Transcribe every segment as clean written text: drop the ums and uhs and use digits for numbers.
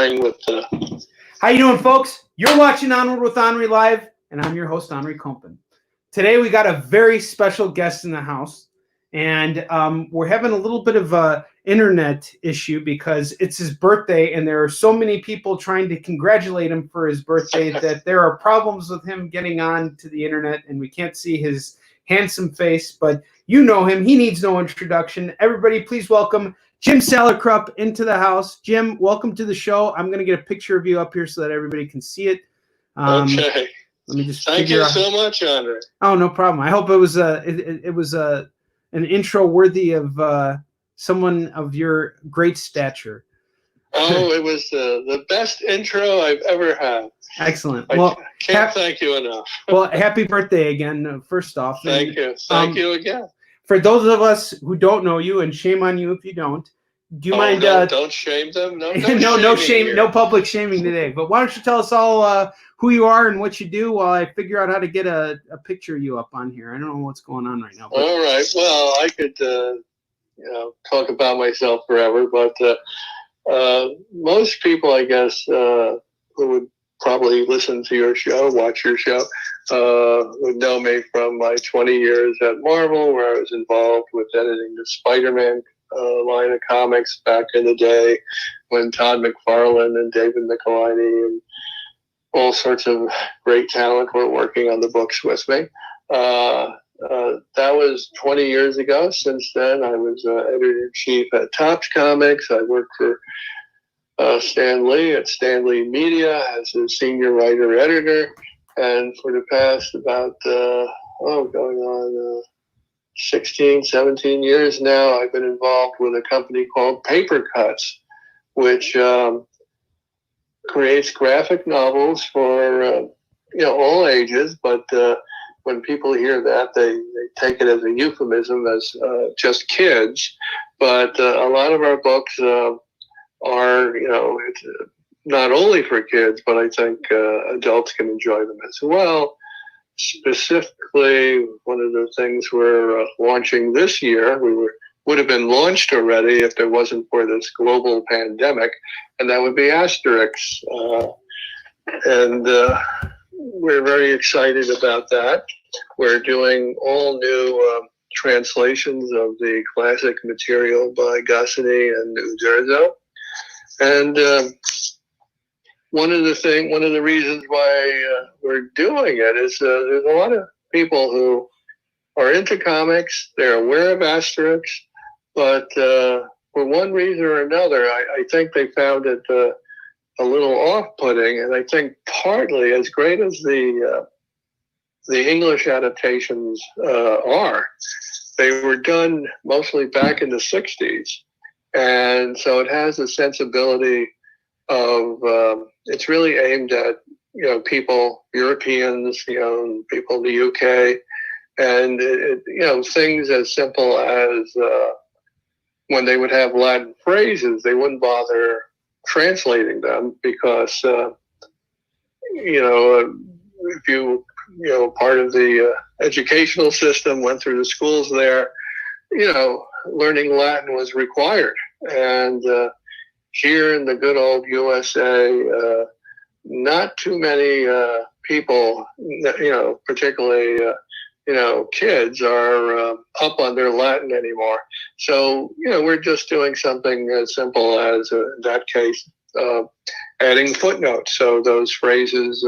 playing with How you doing, folks? You're watching Onward with Onrie Live, and I'm your host, Onrie Compen. Today we got a very special guest in the house, and we're having a little bit of a internet issue because it's his birthday, and there are so many people trying to congratulate him for his birthday that there are problems with him getting on to the internet, and we can't see his handsome face, but you know him. He needs no introduction. Everybody, please welcome Jim Salicrup into the house. Jim, welcome to the show. I'm going to get a picture of you up here so that everybody can see it. Okay. Let me just Thank you so much, Onrie. Oh, no problem. I hope it was an intro worthy of someone of your great stature. Oh, it was the best intro I've ever had. Excellent. I can't thank you enough. Well, happy birthday again, first off. Thank you. Thank you again. For those of us who don't know you, and shame on you if you don't, do you mind? Don't shame them. No shame, no public shaming today. But why don't you tell us all who you are and what you do while I figure out how to get a picture of you up on here. I don't know what's going on right now. All right. Well, I could talk about myself forever, but most people, I guess, who would probably listen to your show, watch your show, would know me from my 20 years at Marvel, where I was involved with editing the Spider-Man line of comics back in the day when Todd McFarlane and David Michelinie and all sorts of great talent were working on the books with me. That was 20 years ago. Since then, I was editor-in-chief at Topps Comics. I worked for Stan Lee at Stan Lee Media as a senior writer-editor. And for the past about, going on 16, 17 years now, I've been involved with a company called Paper Cuts, which creates graphic novels for, all ages. But when people hear that, they take it as a euphemism as just kids. But a lot of our books are, it's not only for kids, but I think adults can enjoy them as well. Specifically, one of the things we're launching this year, would have been launched already if there wasn't for this global pandemic, and that would be Asterix. And we're very excited about that. We're doing all new translations of the classic material by Goscinny and Uderzo. And one of the reasons why we're doing it is there's a lot of people who are into comics. They're aware of Asterix, but for one reason or another, I think they found it a little off-putting. And I think partly, as great as the English adaptations are, they were done mostly back in the 60s. And so it has a sensibility of, it's really aimed at, people, Europeans, people in the UK, and, things as simple as when they would have Latin phrases, they wouldn't bother translating them because, if you, part of the educational system, went through the schools there, learning Latin was required. And here in the good old USA, not too many people, particularly, kids are up on their Latin anymore. So, we're just doing something as simple as, in that case, adding footnotes. So those phrases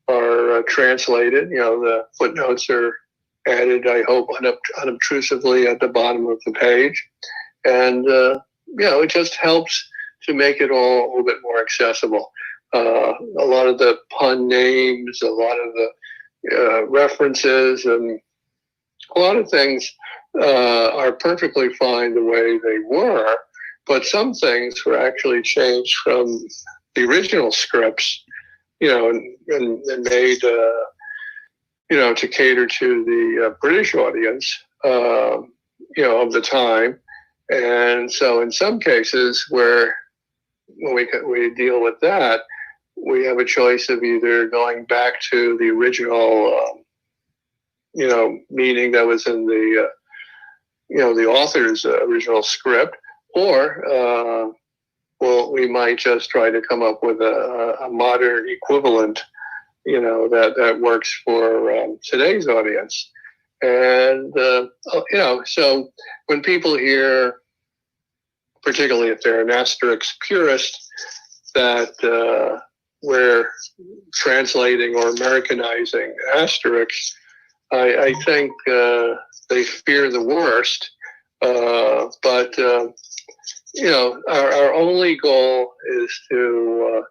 are translated. The footnotes are added, I hope, unobtrusively at the bottom of the page. And, it just helps to make it all a little bit more accessible. A lot of the pun names, a lot of the references, and a lot of things are perfectly fine the way they were, but some things were actually changed from the original scripts, and made, to cater to the British audience, of the time. And so in some cases when we deal with that, we have a choice of either going back to the original, meaning that was in the, the author's original script, or we might just try to come up with a modern equivalent, that works for today's audience. And, so when people hear, particularly if they're an asterisk purist, that we're translating or Americanizing asterisks, I think they fear the worst. But our only goal is to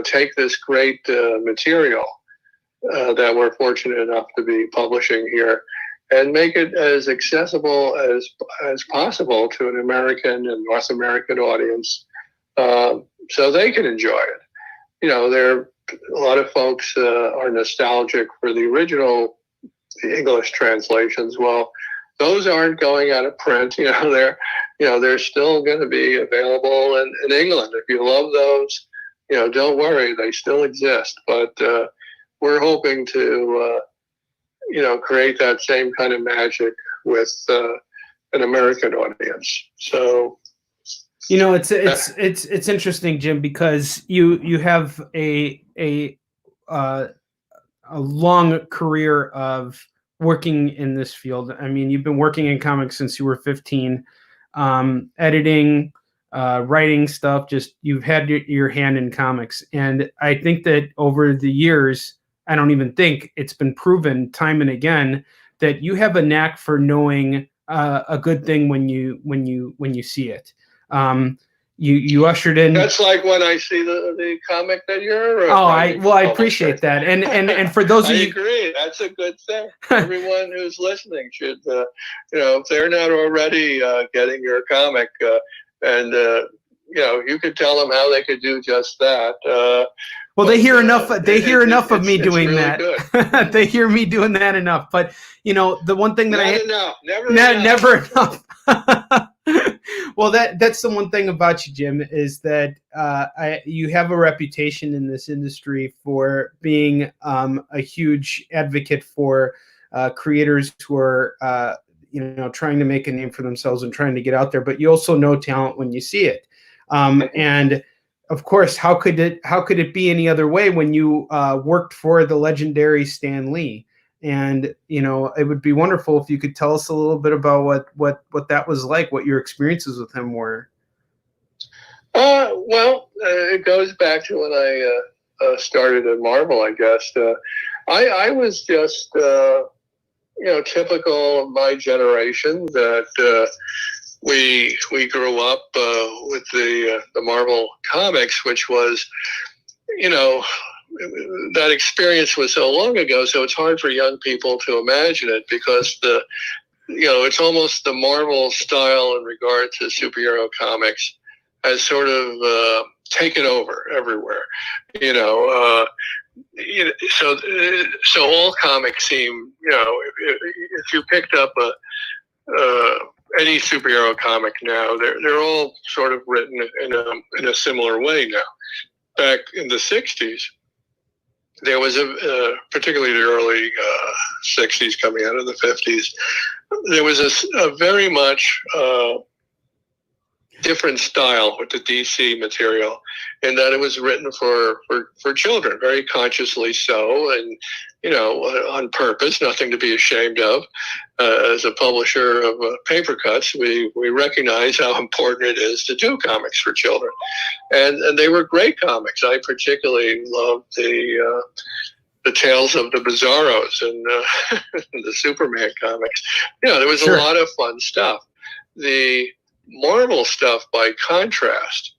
take this great material that we're fortunate enough to be publishing here and make it as accessible as possible to an American and North American audience, so they can enjoy it. There a lot of folks are nostalgic for the English translations. Well, those aren't going out of print. They're still going to be available in England. If you love those, don't worry, they still exist. But we're hoping to, create that same kind of magic with an American audience. So, it's interesting, Jim, because you have a long career of working in this field. I mean, you've been working in comics since you were 15, editing, writing stuff. Just you've had your hand in comics, and I think that over the years, I don't even think it's been proven time and again that you have a knack for knowing a good thing when you see it. You ushered in. That's like when I see the comic that you're. I appreciate that, and for those of you, I agree. That's a good thing. Everyone who's listening should, if they're not already getting your comic, and you could tell them how they could do just that. Well, they hear enough. They hear enough of me doing really that. They hear me doing that enough. But the one thing that never enough. Well, that's the one thing about you, Jim, is that you have a reputation in this industry for being a huge advocate for creators who are trying to make a name for themselves and trying to get out there. But you also know talent when you see it, and of course, how could it be any other way when you worked for the legendary Stan Lee? And it would be wonderful if you could tell us a little bit about what that was like, what your experiences with him were. It goes back to when I started at Marvel, I guess. I was just typical of my generation that. We grew up with the Marvel comics, which was, that experience was so long ago, so it's hard for young people to imagine it because it's almost the Marvel style in regard to superhero comics has sort of taken over everywhere. So all comics seem, if you picked up any superhero comic now, they're all sort of written in a similar way now. Back in the 60s, there was particularly the early 60s coming out of the 50s, there was a very much different style with the DC material in that it was written for children, very consciously so, and on purpose, nothing to be ashamed of. As a publisher of paper cuts, we recognize how important it is to do comics for children, and they were great comics. I particularly loved the Tales of the Bizarros and the Superman comics. There was a lot of fun stuff. The Marvel stuff, by contrast,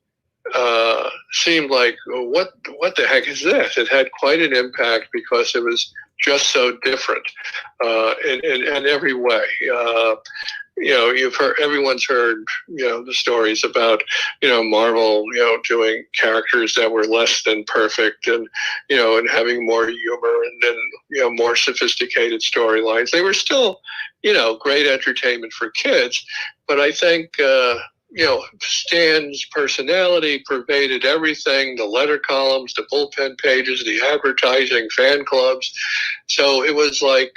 seemed like, what the heck is this? It had quite an impact because it was just so different in every way. Everyone's heard, the stories about, Marvel, doing characters that were less than perfect and having more humor and then, more sophisticated storylines. They were still, great entertainment for kids, but I think, Stan's personality pervaded everything, the letter columns, the bullpen pages, the advertising, fan clubs. So it was like,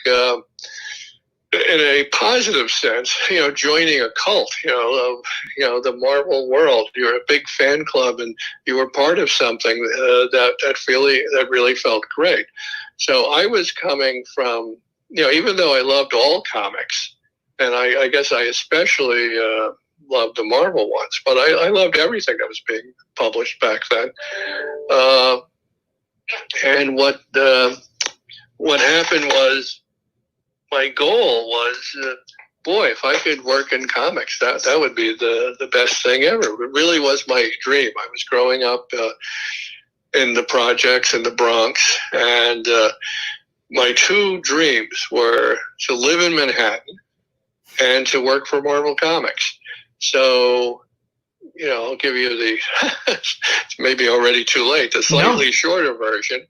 in a positive sense, joining a cult, of, the Marvel world. You're a big fan club, and you were part of something that really felt great. So I was coming from, even though I loved all comics, and I guess I especially loved the Marvel ones, but I loved everything that was being published back then. And what happened was, my goal was, boy, if I could work in comics, that would be the best thing ever. It really was my dream. I was growing up in the projects in the Bronx, and my two dreams were to live in Manhattan and to work for Marvel Comics. So, I'll give you the, it's maybe already too late, the slightly shorter version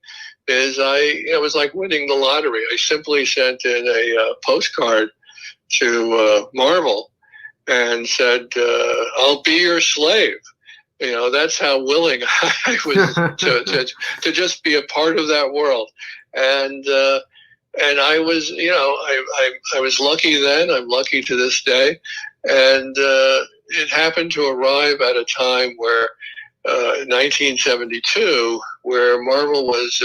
is it was like winning the lottery. I simply sent in a postcard to Marvel and said, I'll be your slave. That's how willing I was to just be a part of that world. And I was, I was lucky then. I'm lucky to this day. And it happened to arrive at a time where 1972, where Marvel was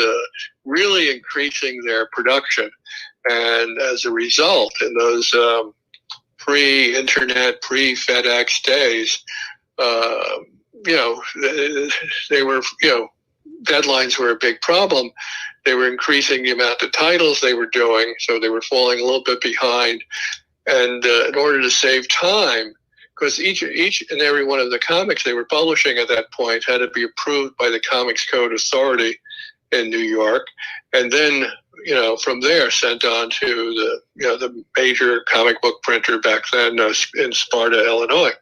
really increasing their production. And as a result, in those pre-internet, pre-FedEx days, they were, deadlines were a big problem. They were increasing the amount of titles they were doing, so they were falling a little bit behind. And in order to save time, because each and every one of the comics they were publishing at that point had to be approved by the Comics Code Authority in New York, and then from there sent on to the major comic book printer back then in Sparta, Illinois.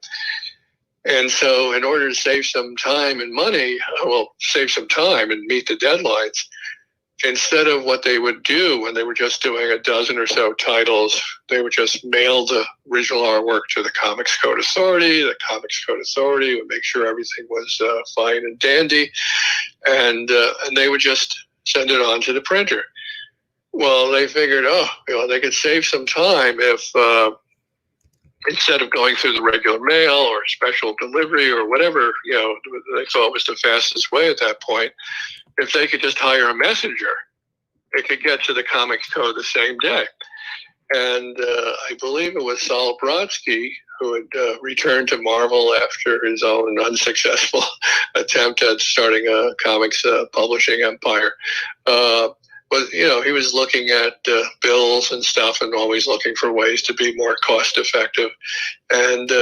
And so, in order to save some time and money, save some time and meet the deadlines, instead of what they would do when they were just doing a dozen or so titles, they would just mail the original artwork to the Comics Code Authority. The Comics Code Authority would make sure everything was fine and dandy, and they would just send it on to the printer. Well, they figured, they could save some time if instead of going through the regular mail or special delivery or whatever, they thought was the fastest way at that point. If they could just hire a messenger, it could get to the Comics Code the same day. And I believe it was Saul Brodsky, who had returned to Marvel after his own unsuccessful attempt at starting a comics publishing empire. He was looking at bills and stuff and always looking for ways to be more cost effective, and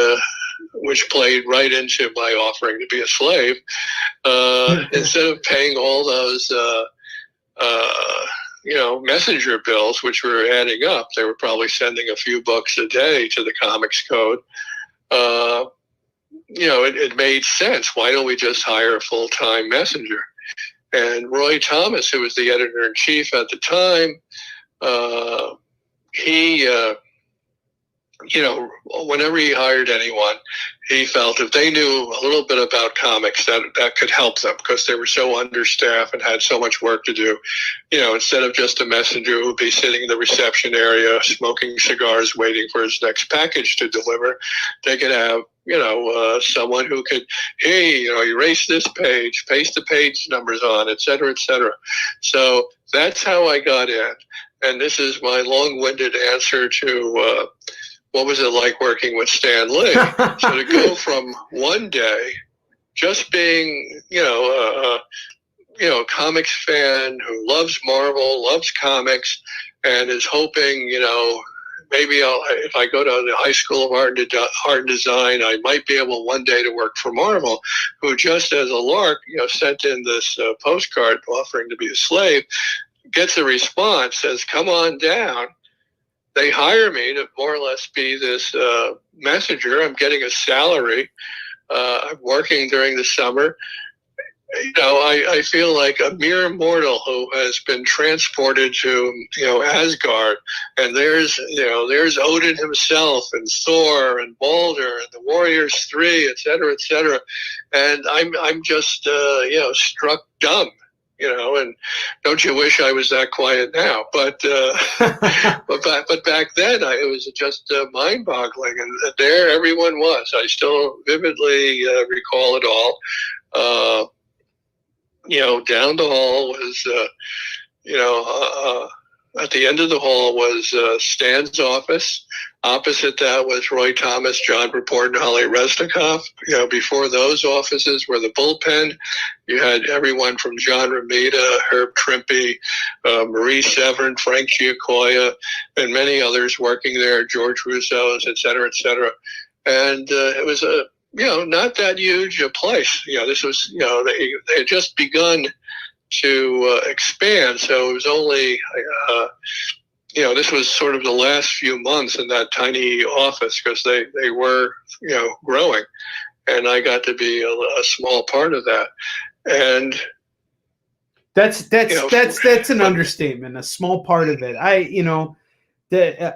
which played right into my offering to be a slave. Instead of paying all those, messenger bills, which were adding up, they were probably sending a few bucks a day to the Comics Code. It made sense. Why don't we just hire a full-time messenger? And Roy Thomas, who was the editor-in-chief at the time, he whenever he hired anyone, he felt if they knew a little bit about comics, that could help them, because they were so understaffed and had so much work to do. Instead of just a messenger who would be sitting in the reception area smoking cigars waiting for his next package to deliver, they could have someone who could, erase this page, paste the page numbers on, et cetera, et cetera. So that's how I got in. And this is my long-winded answer to what was it like working with Stan Lee? So to go from one day just being, a comics fan who loves Marvel, loves comics, and is hoping, maybe if I go to the High School of Art and Design, I might be able one day to work for Marvel, who just as a lark, sent in this postcard offering to be a slave, gets a response, says, come on down. They hire me to more or less be this messenger. I'm getting a salary. I'm working during the summer. I feel like a mere mortal who has been transported to, Asgard. And there's Odin himself and Thor and Balder and the Warriors 3, et cetera, et cetera. And I'm just, struck dumb. and don't you wish I was that quiet now? But but back then, it was just mind-boggling, and there everyone was. I still vividly recall it all. Down the hall was, at the end of the hall was Stan's office. Opposite that was Roy Thomas, John Report, and Holly Resnikoff. Before those offices were the Bullpen. You had everyone from John Romita, Herb Trimpe, Marie Severn, Frank Giacoia, and many others working there, George Russo's, et cetera, et cetera. And it was not that huge a place. This was, they had just begun to expand. So it was only, this was sort of the last few months in that tiny office, because they were, growing, and I got to be a small part of that. And that's an understatement. A small part of it.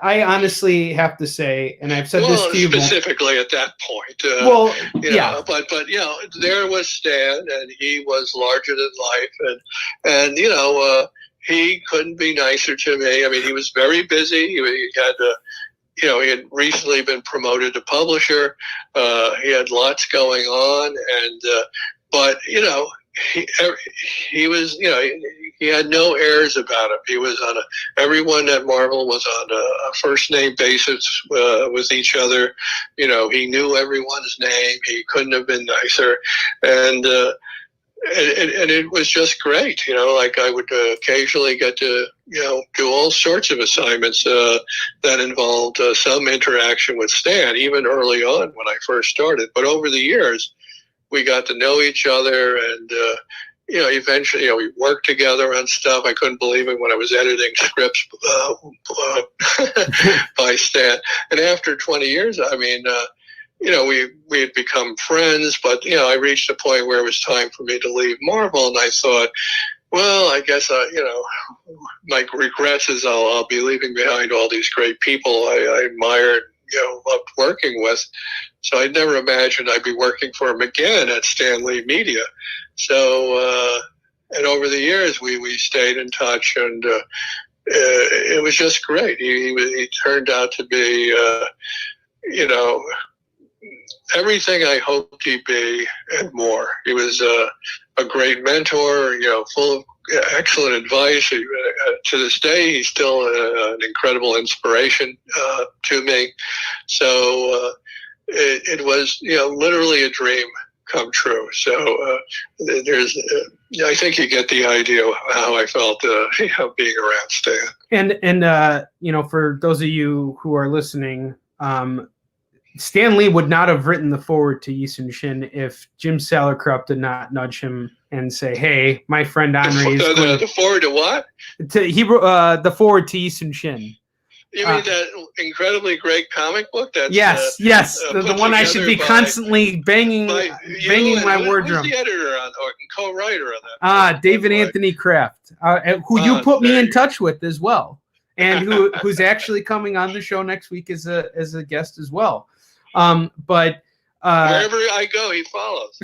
I honestly have to say, and I've said this to you specifically at that point. But there was Stan, and he was larger than life, and he couldn't be nicer to me. I mean, he was very busy. He had he had recently been promoted to publisher. He had lots going on, and but he was, he had no airs about him. He was everyone at Marvel was on a first name basis with each other. He knew everyone's name. He couldn't have been nicer. And it was just great. Like I would occasionally get to, do all sorts of assignments that involved some interaction with Stan, even early on when I first started. But over the years, we got to know each other, and eventually, we worked together on stuff. I couldn't believe it when I was editing scripts by Stan. And after 20 years, I mean, we had become friends. But I reached a point where it was time for me to leave Marvel, and I thought, well, I guess my regrets is I'll be leaving behind all these great people I admired, loved working with. So I never imagined I'd be working for him again at Stan Lee Media. So, and over the years, we stayed in touch, and it was just great. He turned out to be, everything I hoped he'd be and more. He was a great mentor, full of excellent advice. To this day, he's still an incredible inspiration to me. So it was, literally a dream come true. So I think you get the idea of how I felt being around Stan. And for those of you who are listening, Stan Lee would not have written the foreword to Yi Sun Shin if Jim Salicrup did not nudge him and say, "Hey, my friend Onrie is going the foreword to what?" He wrote the foreword to Yi Sun Shin. You mean that incredibly great comic book? That's yes, the one I should be constantly banging my word drum. Who's the editor on or co-writer on that? David Anthony Kraft, who you put me in touch with as well, and who's actually coming on the show next week as a guest as well. But wherever I go, he follows.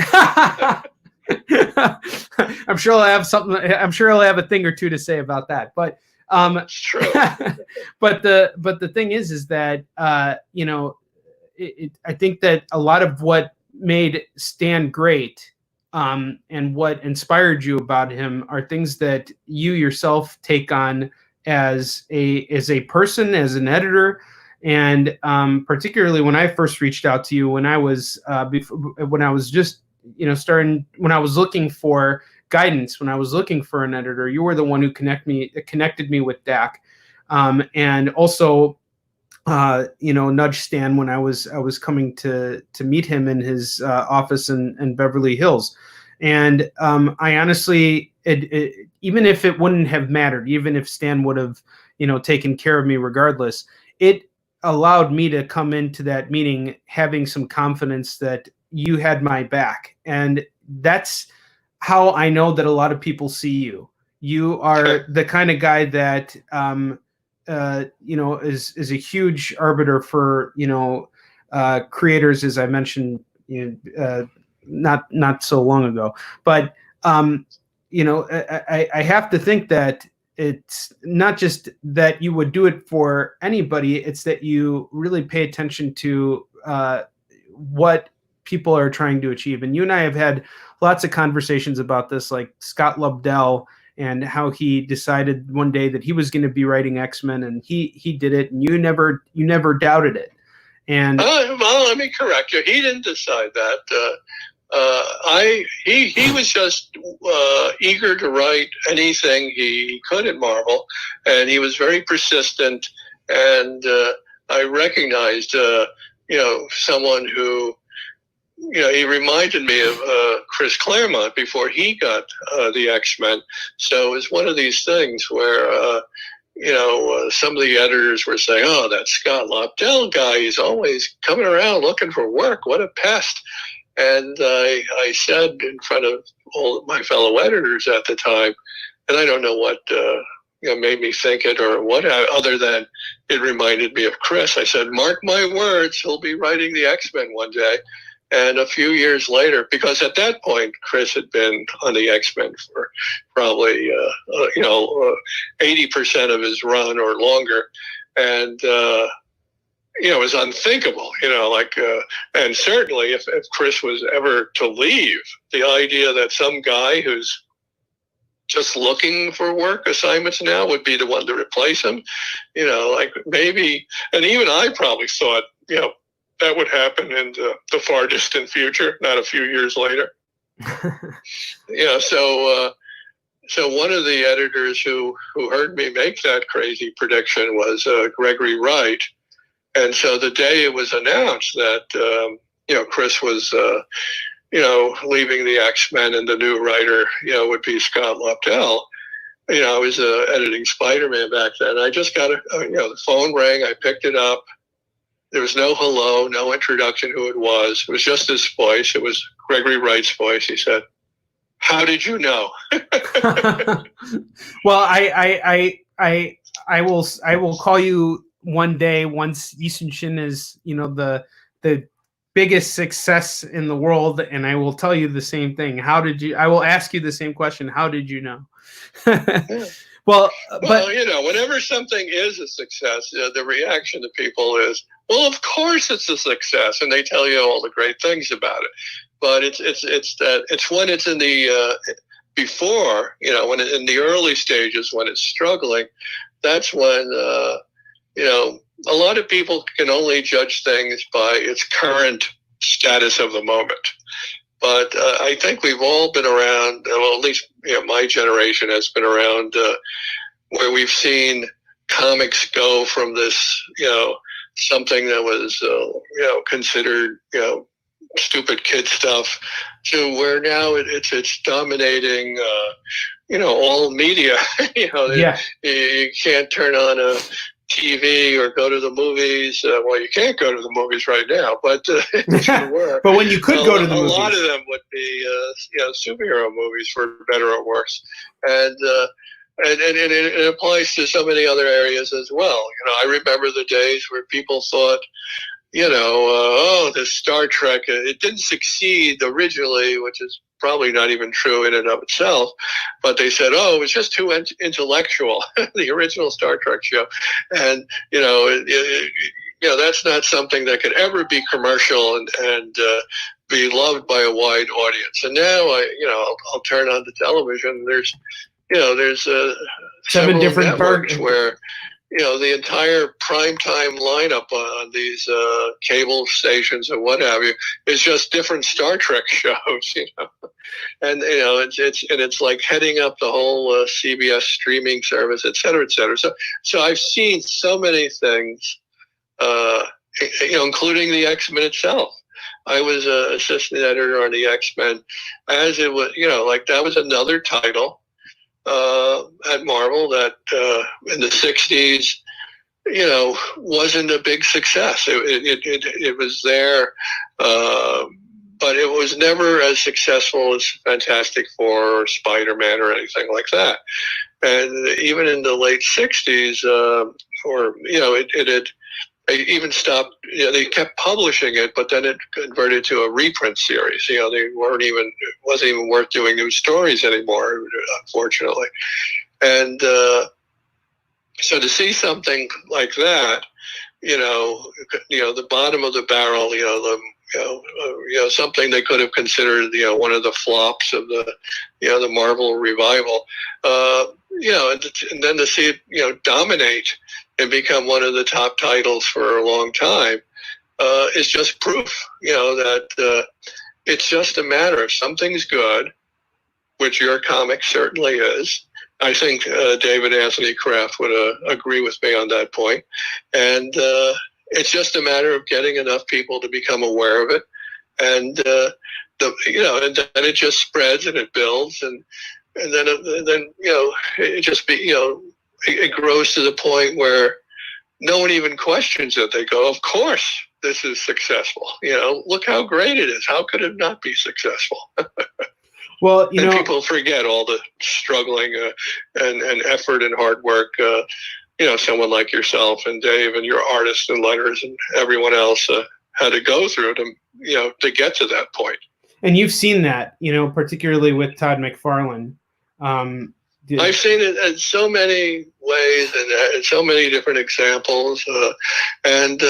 I'm sure I'll have something. I'm sure I'll have a thing or two to say about that. But it's true. but the thing is that I think that a lot of what made Stan great, and what inspired you about him are things that you yourself take on as a person, as an editor. And particularly when I first reached out to you, when I was just when I was looking for guidance, when I was looking for an editor, you were the one who connected me with Dak, and also nudged Stan when I was coming to meet him in his office in Beverly Hills. And I honestly, even if it wouldn't have mattered, even if Stan would have taken care of me regardless, it allowed me to come into that meeting having some confidence that you had my back. And that's how I know that a lot of people see you. You are the kind of guy that is a huge arbiter for creators, as I mentioned not so long ago. But I have to think that it's not just that you would do it for anybody, it's that you really pay attention to what people are trying to achieve. And you and I have had lots of conversations about this, like Scott Lobdell, and how he decided one day that he was going to be writing X-Men, and he did it, and you never doubted it. And well, let me correct you. He didn't decide that. He was just eager to write anything he could at Marvel, and he was very persistent. And I recognized, someone who, he reminded me of Chris Claremont before he got the X-Men. So it was one of these things where, some of the editors were saying, "Oh, that Scott Lobdell guy, he's always coming around looking for work. What a pest." And I said in front of all of my fellow editors at the time, and I don't know what made me think it or what, other than it reminded me of Chris. I said, "Mark my words, he'll be writing the X-Men one day." And a few years later, because at that point, Chris had been on the X-Men for probably, 80% of his run or longer. And, it was unthinkable, and certainly if Chris was ever to leave, the idea that some guy who's just looking for work assignments now would be the one to replace him, maybe, and even I probably thought, that would happen in the far distant future, not a few years later. So one of the editors who heard me make that crazy prediction was Gregory Wright. And so the day it was announced that, Chris was, leaving the X-Men and the new writer, would be Scott Lobdell. I was editing Spider-Man back then. I just got the phone rang. I picked it up. There was no hello, no introduction who it was. It was just his voice. It was Gregory Wright's voice. He said, "How did you know?" Well, I will call you one day once Eastern is, the biggest success in the world, and I will tell you the same thing. I will ask you the same question. How did you know? Yeah. Well, whenever something is a success, the reaction to people is, "Well, of course it's a success," and they tell you all the great things about it. But it's when it's in the before, when in the early stages, when it's struggling, that's when a lot of people can only judge things by its current status of the moment. But I think we've all been around, well, at least my generation has been around, where we've seen comics go from this, something that was, considered, stupid kid stuff, to where now it's dominating, all media. Yeah. You can't turn on a TV or go to the movies. Well, you can't go to the movies right now, but if you were. But when you could go to the movies, a lot of them would be superhero movies, for better or worse, and it applies to so many other areas as well. I remember the days where people thought, this Star Trek, it didn't succeed originally, which is probably not even true in and of itself, but they said, "Oh, it was just too intellectual," the original Star Trek show. And, that's not something that could ever be commercial and be loved by a wide audience. And now I'll turn on the television. There's 7 different networks where, the entire primetime lineup on these cable stations and what have you is just different Star Trek shows, and it's like heading up the whole CBS streaming service, et cetera, et cetera. So I've seen so many things, including the X-Men itself. I was an assistant editor on the X-Men, as it was, that was another title at Marvel that in the 60s, wasn't a big success. It was there, but it was never as successful as Fantastic Four or Spider-Man or anything like that. And even in the late 60s, it had they even stopped. They kept publishing it, but then it converted to a reprint series. They it wasn't even worth doing new stories anymore, unfortunately. And so to see something like that, the bottom of the barrel, something they could have considered, one of the flops of the Marvel revival, and then to see it, dominate and become one of the top titles for a long time, is just proof, that it's just a matter of something's good, which your comic certainly is. I think David Anthony Kraft would agree with me on that point. And it's just a matter of getting enough people to become aware of it. And, and then it just spreads and it builds. And then it just it grows to the point where no one even questions it. They go, of course, this is successful. Look how great it is. How could it not be successful? Well, people forget all the struggling and effort and hard work, someone like yourself and Dave and your artists and letters and everyone else had to go through to get to that point. And you've seen that, particularly with Todd McFarlane. I've seen it in so many ways and so many different examples. And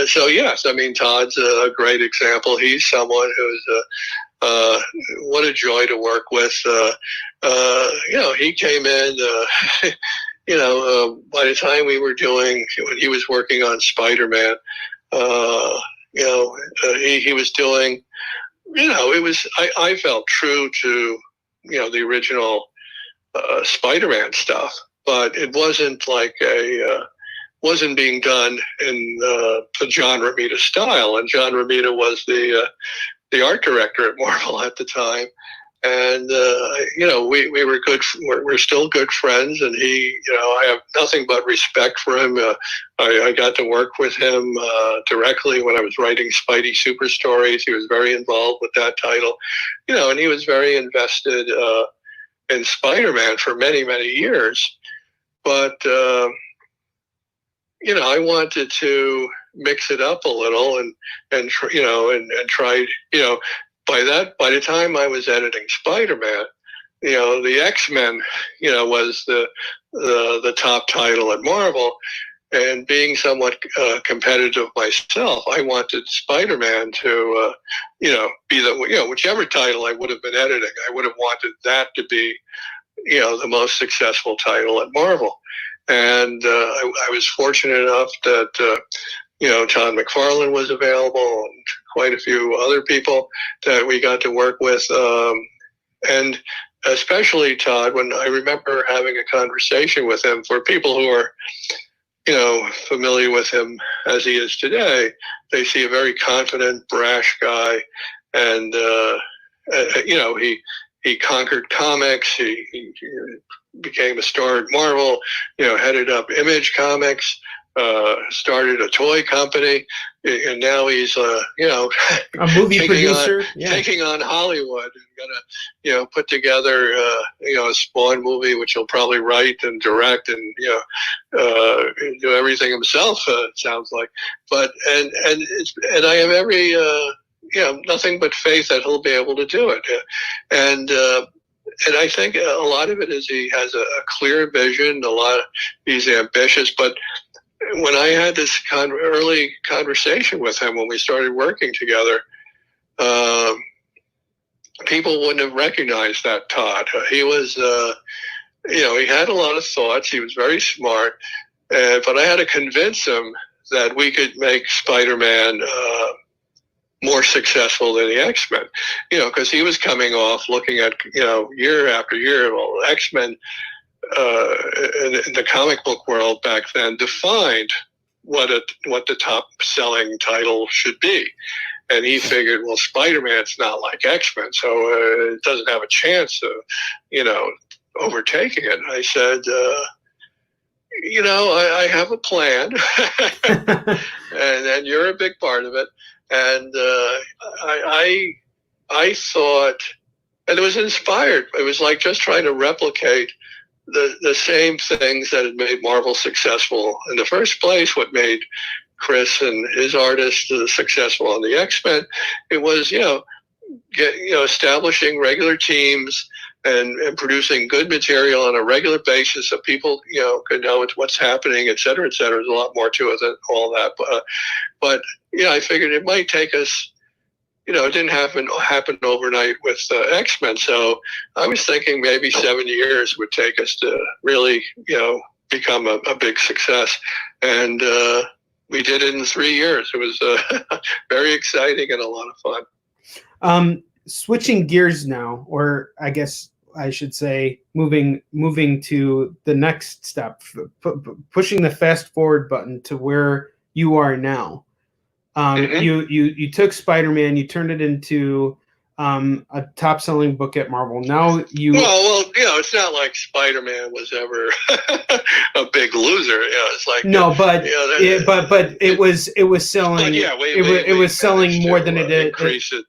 so, yes, I mean, Todd's a great example. He's someone who's what a joy to work with. He came in, by the time we were when he was working on Spider-Man, he was doing, it was, I felt true to, the original Spider-Man stuff, but it wasn't like wasn't being done in the John Romita style. And John Romita was the art director at Marvel at the time. And, we were good. We're still good friends. And I have nothing but respect for him. I got to work with him directly when I was writing Spidey Super Stories. He was very involved with that title, and he was very invested in Spider-Man for many, many years. But, I wanted to mix it up a little and try, by the time I was editing Spider-Man, the X-Men, was the top title at Marvel. And being somewhat competitive myself, I wanted Spider-Man to, be whichever title I would have been editing, I would have wanted that to be, the most successful title at Marvel. And I was fortunate enough that, Todd McFarlane was available and quite a few other people that we got to work with. And especially Todd, when I remember having a conversation with him, for people who are, familiar with him as he is today, they see a very confident, brash guy. And, he conquered comics. He became a star at Marvel, headed up Image Comics, started a toy company, and now he's, a movie producer, taking on Hollywood, and gonna, put together, a Spawn movie, which he'll probably write and direct and, do everything himself. It sounds like, but and I have every, nothing but faith that he'll be able to do it, and I think a lot of it is he has a clear vision. He's ambitious, but when I had this early conversation with him when we started working together, people wouldn't have recognized that Todd. He was, he had a lot of thoughts. He was very smart, but I had to convince him that we could make Spider-Man more successful than the X-Men, because he was coming off looking at, year after year, well, X-Men, in the comic book world back then defined what the top selling title should be. And he figured, well, Spider-Man's not like X-Men, so it doesn't have a chance of, overtaking it. And I said, I have a plan, and you're a big part of it. And I thought, and it was inspired. It was like just trying to replicate the same things that had made Marvel successful in the first place. What made Chris and his artists successful on the X-Men. It was, establishing regular teams and producing good material on a regular basis so people, could know what's happening, et cetera, et cetera. There's a lot more to it than all that. But I figured it might take us, it didn't happen overnight with X-Men. So I was thinking maybe 7 years would take us to really, become a big success. And we did it in 3 years. It was very exciting and a lot of fun. Switching gears now, or I guess I should say moving to the next step, pushing the fast forward button to where you are now. You took Spider-Man, you turned it into a top-selling book at Marvel. Now you well, it's not like Spider-Man was ever a big loser. It's like but it was selling. It was selling more than it did. Increase it,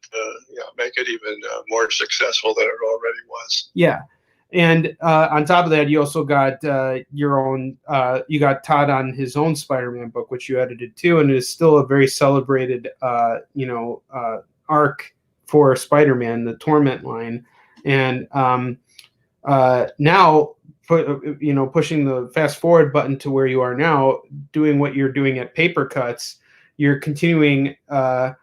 make it even more successful than it already was. Yeah, and on top of that, you also got your own. You got Todd on his own Spider-Man book, which you edited too, and it is still a very celebrated, arc for Spider-Man, the Torment line. And now, pushing the fast forward button to where you are now, doing what you're doing at Paper Cuts, you're continuing, the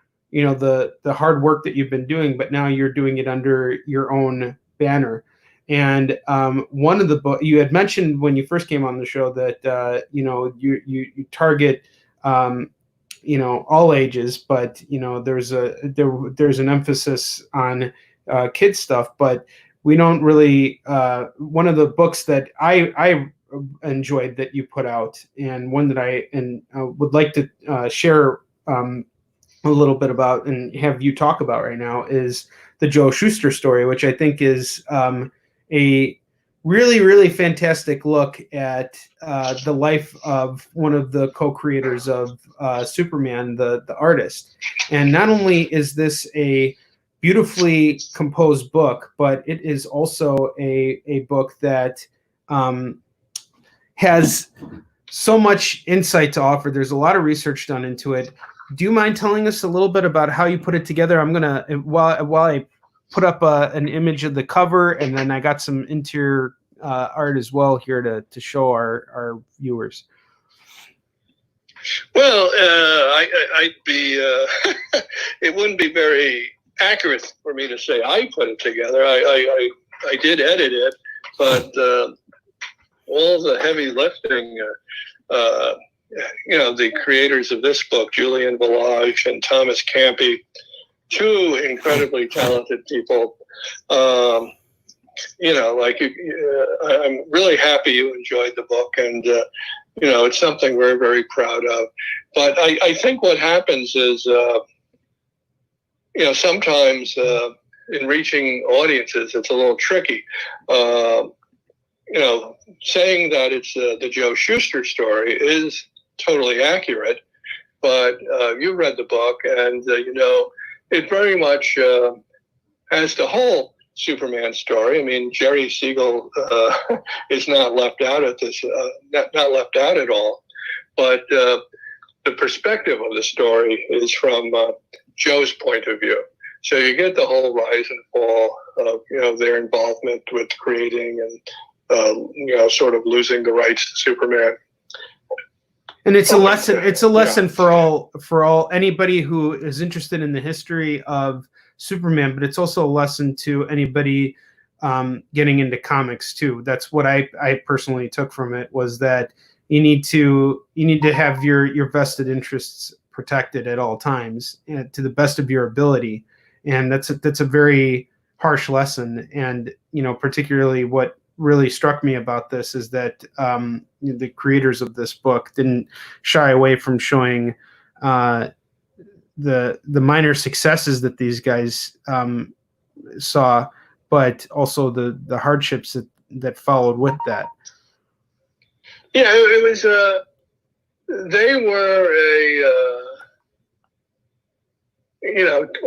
hard work that you've been doing, but now you're doing it under your own banner. And one of the books you had mentioned when you first came on the show that you target all ages, but there's an emphasis on kids stuff, but we don't really. One of the books that I enjoyed that you put out, and one that I would like to share a little bit about and have you talk about right now, is the Joe Shuster story, which I think is a really, really fantastic look at the life of one of the co-creators of Superman, the artist. And not only is this a beautifully composed book, but it is also a book that has so much insight to offer. There's a lot of research done into it. Do you mind telling us a little bit about how you put it together? I'm gonna while I put up an image of the cover, and then I got some interior art as well here to show our viewers. Well, I'd be it wouldn't be very accurate for me to say I put it together. I did edit it, but all the heavy lifting, the creators of this book, Julian Village and Thomas Campy, two incredibly talented people. I'm really happy you enjoyed the book, and it's something we're very proud of. But I think what happens is, sometimes in reaching audiences, it's a little tricky. Saying that it's the Joe Shuster story is totally accurate, but you read the book, and it very much has the whole Superman story. I mean, Jerry Siegel is not left out at this, not left out at all. But the perspective of the story is from Joe's point of view. So you get the whole rise and fall of their involvement with creating and sort of losing the rights to Superman. And it's a lesson. It's a lesson for all anybody who is interested in the history of Superman, but it's also a lesson to anybody getting into comics too. That's what I personally took from it, was that you need to have your vested interests protected at all times, to the best of your ability. And that's a very harsh lesson. And particularly what really struck me about this is that the creators of this book didn't shy away from showing the minor successes that these guys saw, but also the hardships that followed with that. Yeah, it was. They were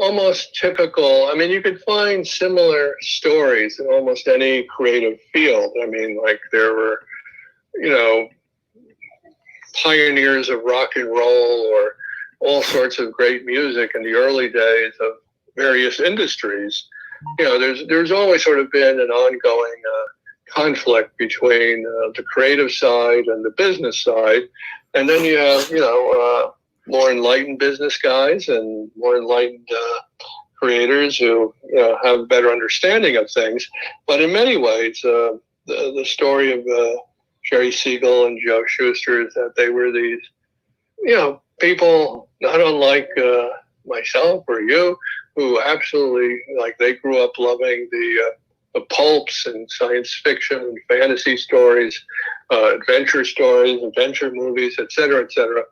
almost typical. I mean, you could find similar stories in almost any creative field. I mean, like there were, pioneers of rock and roll or all sorts of great music in the early days of various industries, there's always sort of been an ongoing conflict between the creative side and the business side. And then you have, more enlightened business guys and more enlightened creators who have a better understanding of things. But in many ways, the story of Jerry Siegel and Joe Shuster is that they were these, people not unlike myself or you, who absolutely, they grew up loving the pulps and science fiction and fantasy stories, adventure stories, adventure movies, et cetera, et cetera.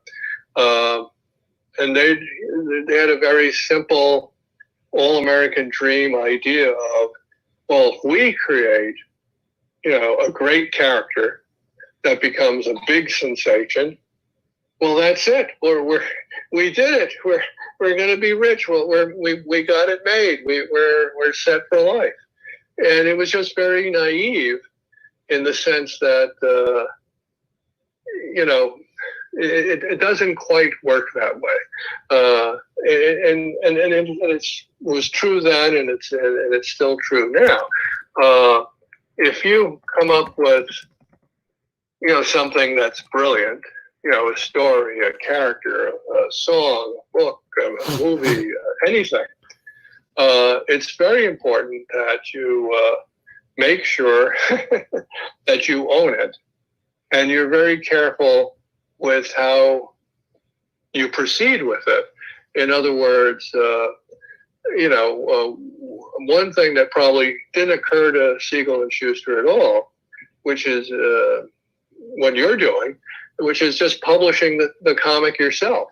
And they had a very simple all-American dream idea of, well, if we create, a great character that becomes a big sensation, well, that's it. We did it. We're going to be rich. Well, we got it made. We're set for life. And it was just very naive in the sense that, it doesn't quite work that way. And it was true then, and it's still true now. If you come up with, something that's brilliant, a story, a character, a song, a book, a movie, anything, it's very important that you make sure that you own it, and you're very careful with how you proceed with it. In other words, one thing that probably didn't occur to Siegel and Shuster at all, which is what you're doing, which is just publishing the comic yourself.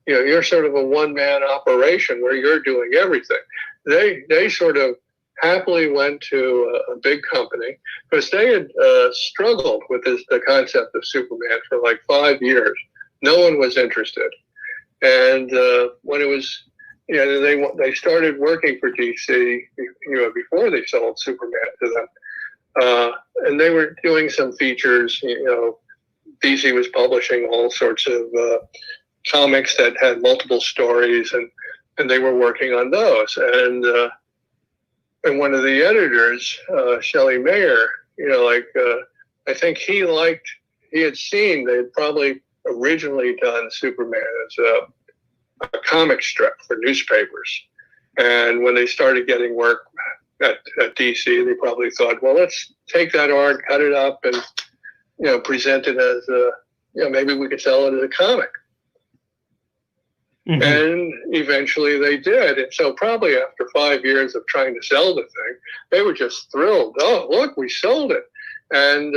You're sort of a one-man operation where you're doing everything. They sort of happily went to a big company because they had struggled with the concept of Superman for like 5 years. No one was interested. And when it was, they started working for DC, before they sold Superman to them. And they were doing some features, DC was publishing all sorts of comics that had multiple stories, and they were working on those. And one of the editors, Shelley Mayer, I think he had seen, they had probably originally done Superman as a comic strip for newspapers. And when they started getting work at DC, they probably thought, well, let's take that art, cut it up, and, present it as maybe we could sell it as a comic. Mm-hmm. And eventually they did. And so probably after 5 years of trying to sell the thing, they were just thrilled. Oh, look, we sold it. And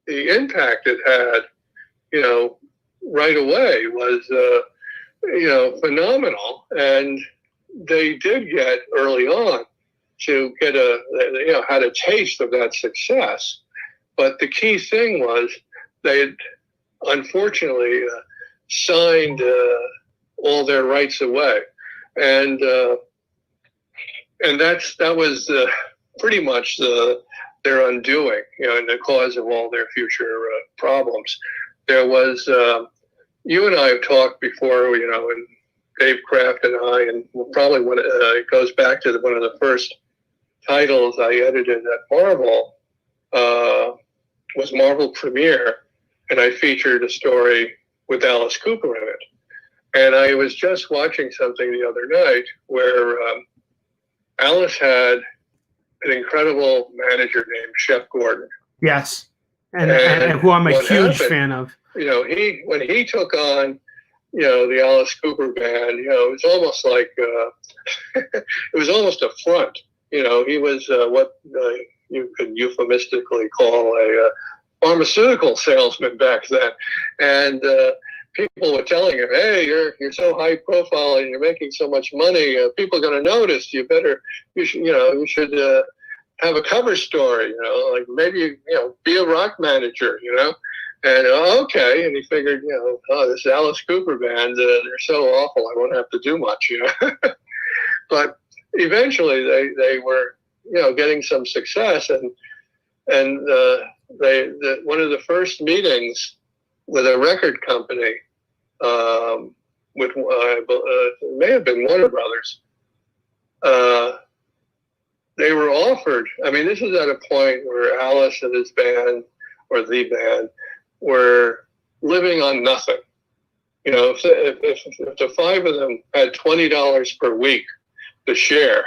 the impact it had, right away was, phenomenal. And they did get early on to get had a taste of that success. But the key thing was they had unfortunately signed all their rights away, and that was pretty much their undoing, and the cause of all their future problems. There was you and I have talked before, and Dave Kraft and I, and probably when it goes back to one of the first titles I edited at Marvel was Marvel Premiere, and I featured a story with Alice Cooper in it. And I was just watching something the other night where Alice had an incredible manager named Shep Gordon. Yes, and who I'm a huge fan of. When he took on, the Alice Cooper band, it was almost like, it was almost a front. He was what you could euphemistically call a pharmaceutical salesman back then. And people were telling him, hey, you're so high profile and you're making so much money, people are going to notice. You should have a cover story, like maybe, be a rock manager, And okay, and he figured, this Alice Cooper band, they're so awful, I won't have to do much, But eventually they were, getting some success, and one of the first meetings with a record company, with it may have been Warner Brothers. They were offered. I mean, this is at a point where Alice and his band, or the band, were living on nothing. You know, if the five of them had $20 per week to share,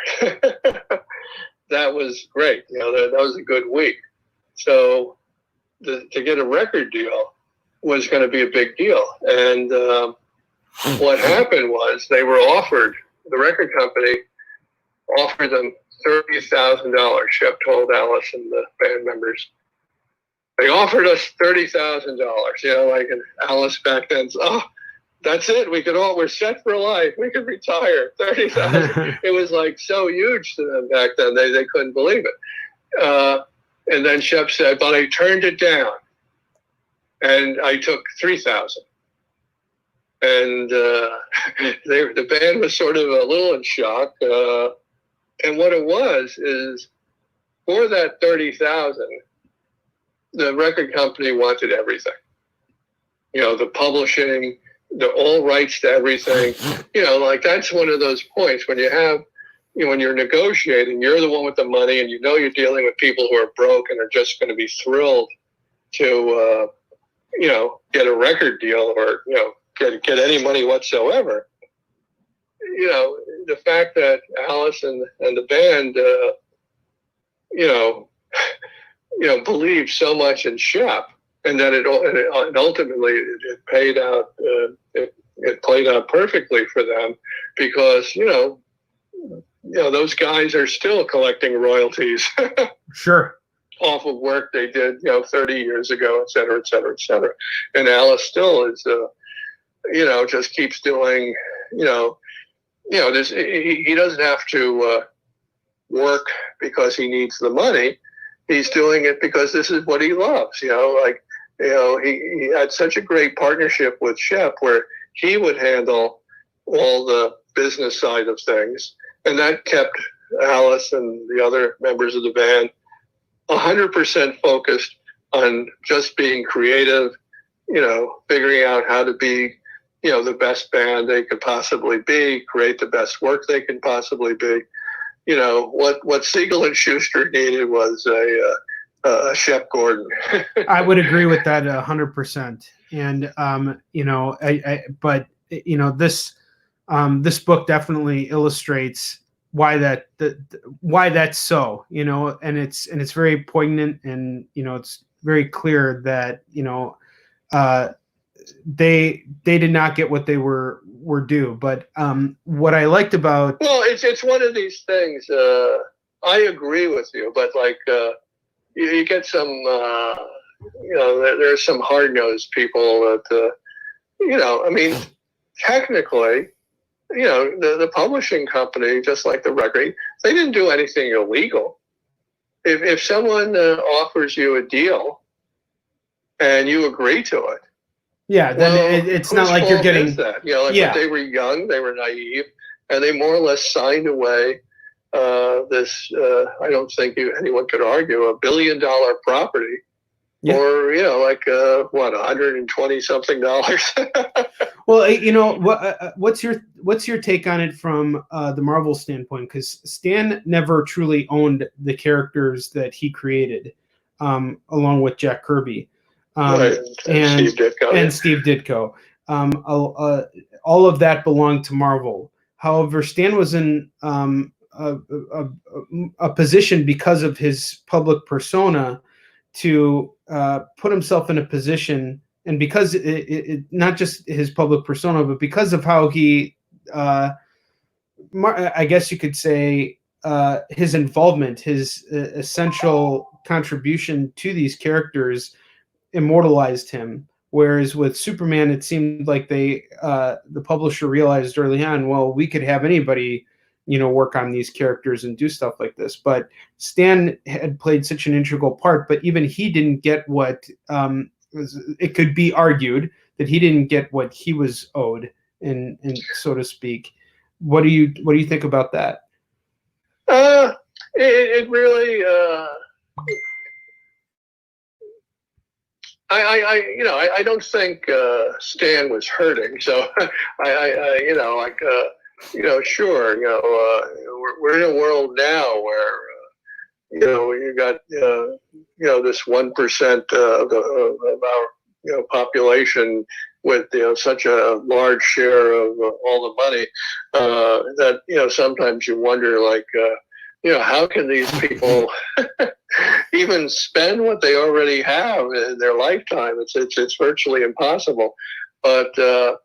that was great. You know, that was a good week. So to get a record deal was going to be a big deal. And what happened was they were offered, the record company offered them $30,000. Shep told Alice and the band members, they offered us $30,000. You know, like, and Alice back then, oh, that's it. We're set for life. We could retire. 30,000. It was like so huge to them back then. They couldn't believe it. And then Shep said, but I turned it down, and I took 3,000. And the band was sort of a little in shock. And what it was is, for that 30,000, the record company wanted everything. You know, the publishing, all rights to everything. You know, like, that's one of those points when you have, you know, when you're negotiating, you're the one with the money, and you know you're dealing with people who are broke and are just going to be thrilled to, you know, get a record deal, or, you know, get any money whatsoever. You know, the fact that Alice and the band, you know, believed so much in Shep, and that it ultimately it paid out. It played out perfectly for them, because you know those guys are still collecting royalties. Sure. Off of work they did, you know, 30 years ago, et cetera, et cetera, et cetera. And Alice still is, you know, just keeps doing, you know, this. He doesn't have to work because he needs the money. He's doing it because this is what he loves. You know, like, you know, he had such a great partnership with Shep, where he would handle all the business side of things, and that kept Alice and the other members of the band 100% focused on just being creative, you know, figuring out how to be, you know, the best band they could possibly be, create the best work they could possibly be. You know, what Siegel and Schuster needed was a Shep Gordon. I would agree with that 100%. And you know, but you know, this book definitely illustrates why that's so, you know, and it's very poignant, and you know, it's very clear that, you know, they did not get what they were due. But what I liked about, well, it's one of these things. I agree with you, but like you get some, you know, there's some hard-nosed people that, you know, I mean, technically, you know, the publishing company, just like the record, they didn't do anything illegal. If someone offers you a deal and you agree to it, yeah, then well, it's not like you're getting that. You know, like, yeah. But they were young, they were naive, and they more or less signed away this. I don't think anyone could argue $1 billion property, yeah. Or you know, like what, $120 something. Well, you know, what's your take on it from the Marvel standpoint? Because Stan never truly owned the characters that he created, along with Jack Kirby. Right. And Steve Ditko. All of that belonged to Marvel. However, Stan was in a position, because of his public persona, to put himself in a position, and because it not just his public persona, but because of how he, I guess you could say, his involvement, his essential contribution to these characters immortalized him. Whereas with Superman, it seemed like the publisher realized early on, well, we could have anybody, you know, work on these characters and do stuff like this. But Stan had played such an integral part, but even he didn't get what, it could be argued that he didn't get what he was owed, and so to speak. What do you think about that? It really, I don't think Stan was hurting. So sure, we're in a world now where you got this 1% of our population with such a large share of all the money that sometimes you wonder, like, how can these people even spend what they already have in their lifetime? It's virtually impossible. But so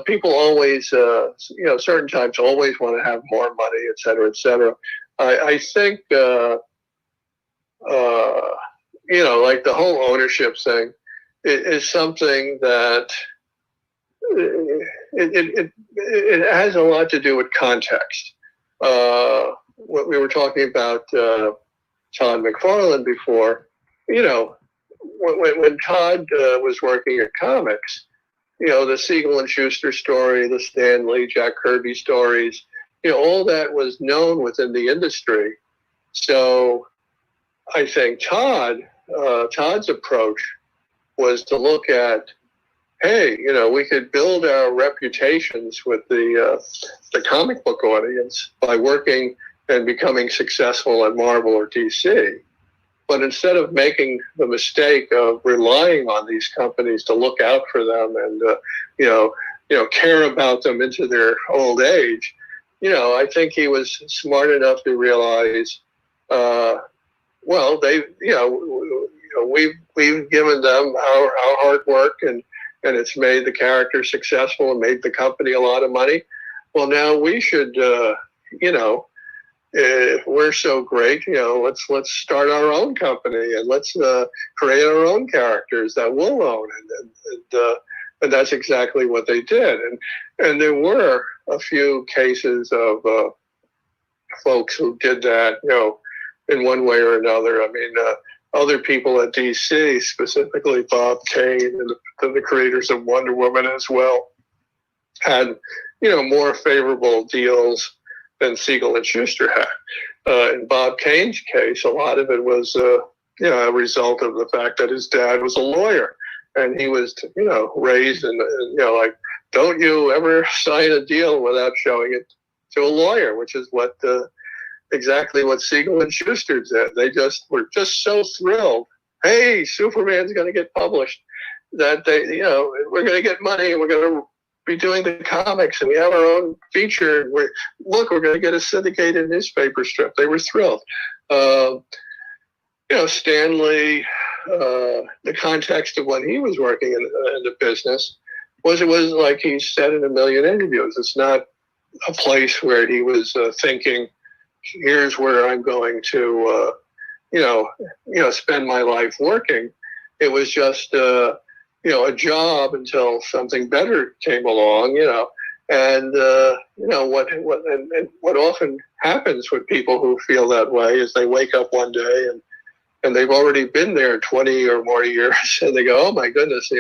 people always certain times always want to have more money, et cetera, et cetera. I think like the whole ownership thing is something that it has a lot to do with context. What we were talking about Todd McFarlane before, when Todd was working at comics, the Siegel and Schuster story, the Stan Lee, Jack Kirby stories, all that was known within the industry. So I think Todd's approach was to look at, hey, we could build our reputations with the comic book audience by working and becoming successful at Marvel or DC. But instead of making the mistake of relying on these companies to look out for them and care about them into their old age, I think he was smart enough to realize, well, we've given them our hard work and it's made the character successful and made the company a lot of money. Well, now we should, if we're so great, let's start our own company and let's create our own characters that we'll own. And that's exactly what they did. And there were a few cases of folks who did that, in one way or another. I mean, other people at DC, specifically Bob Kane and the creators of Wonder Woman as well, had, more favorable deals than Siegel and Schuster had. In Bob Kane's case, a lot of it was, a result of the fact that his dad was a lawyer. And he was, raised and, like, don't you ever sign a deal without showing it to a lawyer, which is what exactly what Siegel and Schuster did. They were just so thrilled. Hey, Superman's going to get published, that they, we're going to get money and we're going to be doing the comics and we have our own feature. We're going to get a syndicated newspaper strip. They were thrilled. Stan Lee, the context of when he was working in the business it was like he said in a million interviews. It's not a place where he was thinking, here's where I'm going to, spend my life working. It was just, a job until something better came along, and, what often happens with people who feel that way is they wake up one day and they've already been there 20 or more years and they go, oh my goodness,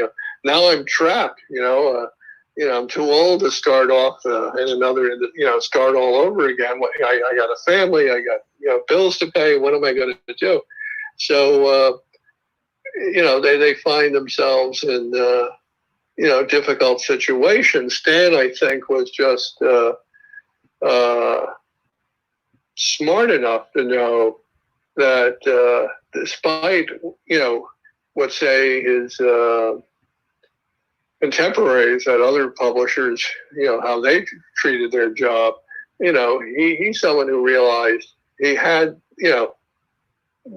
now I'm trapped, I'm too old to start off in another, start all over again. I got a family, I got, bills to pay. What am I going to do? So, they find themselves in, difficult situations. Stan, I think, was just smart enough to know that despite, what say his contemporaries at other publishers, how they treated their job, he's someone who realized he had,